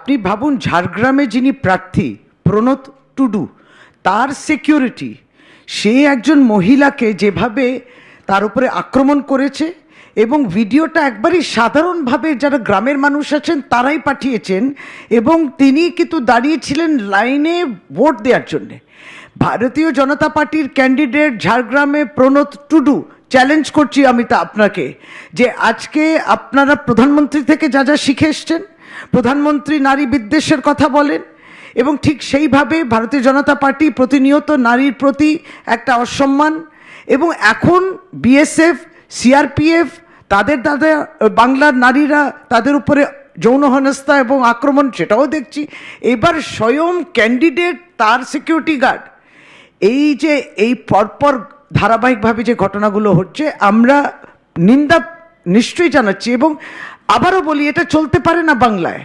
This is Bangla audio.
আপনি ভাবুন ঝাড়গ্রামে যিনি প্রার্থী প্রণত টুডু, তার সিকিউরিটি, সে একজন মহিলাকে যেভাবে তার উপরে আক্রমণ করেছে, এবং ভিডিওটা একবারই সাধারণভাবে যারা গ্রামের মানুষ আছেন তারাই পাঠিয়েছেন, এবং তিনি কিন্তু দাঁড়িয়েছিলেন লাইনে ভোট দেওয়ার জন্যে। ভারতীয় জনতা পার্টির ক্যান্ডিডেট ঝাড়গ্রামে প্রণত টুডু, চ্যালেঞ্জ করছি আমি তা আপনাকে, যে আজকে আপনারা প্রধানমন্ত্রী থেকে যা যা শিখে এসছেন, প্রধানমন্ত্রী নারী বিদ্বেষের কথা বলেন, এবং ঠিক সেইভাবে ভারতীয় জনতা পার্টি প্রতিনিয়ত নারীর প্রতি একটা অসম্মান, এবং এখন বিএসএফ, সিআরপিএফ, তাদের বাংলার নারীরা তাদের উপরে যৌন হেনস্থা এবং আক্রমণ, সেটাও দেখছি। এবার স্বয়ং ক্যান্ডিডেট, তার সিকিউরিটি গার্ড, এই যে এই পরপর ধারাবাহিকভাবে যে ঘটনাগুলো হচ্ছে, আমরা নিন্দা নিশ্চয়ই জানাচ্ছি। এবং আবারও বলি, এটা চলতে পারে না বাংলায়।